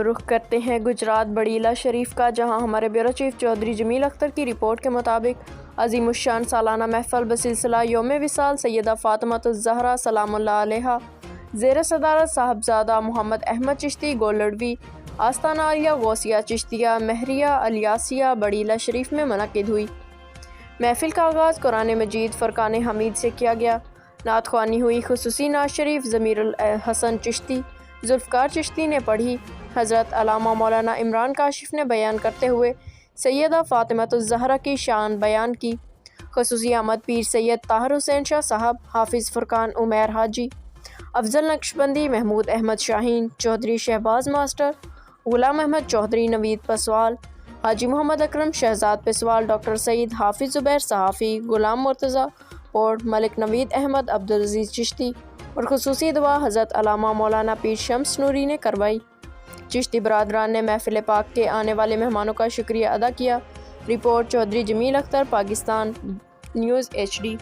رخ کرتے ہیں گجرات بڑیلہ شریف کا، جہاں ہمارے بیورو چیف چودھری جمیل اختر کی رپورٹ کے مطابق عظیم الشان سالانہ محفل بسلسلہ یوم وصال سیدہ فاطمۃ الزہرا سلام اللہ علیہا زیر صدارت صاحبزادہ محمد احمد چشتی گولڑوی آستانہ عالیہ غوثیہ چشتیہ مہریہ الیاسیہ بڑیلہ شریف میں منعقد ہوئی۔ محفل کا آغاز قرآن مجید فرقان حمید سے کیا گیا۔ نعت خوانی ہوئی۔ خصوصی نعت شریف ضمیر الحسن چشتی ذوالفقار چشتی نے پڑھی۔ حضرت علامہ مولانا عمران کاشف نے بیان کرتے ہوئے سیدہ فاطمۃ الزہرا کی شان بیان کی۔ خصوصی آمد پیر سید طاہر حسین شاہ صاحب، حافظ فرقان عمیر حاجی، افضل نقشبندی، محمود احمد شاہین، چودھری شہباز ماسٹر، غلام احمد چودھری، نوید پسوال، حاجی محمد اکرم شہزاد پسوال، ڈاکٹر سعید حافظ زبیر صحافی، غلام مرتضیٰ پوڑ، ملک نوید احمد عبدالعزیز چشتی اور خصوصی دعا حضرت علامہ مولانا پیر شمس نوری نے کروائی۔ چشتی برادران نے محفل پاک کے آنے والے مہمانوں کا شکریہ ادا کیا۔ رپورٹ چودھری جمیل اختر، پاکستان نیوز HD۔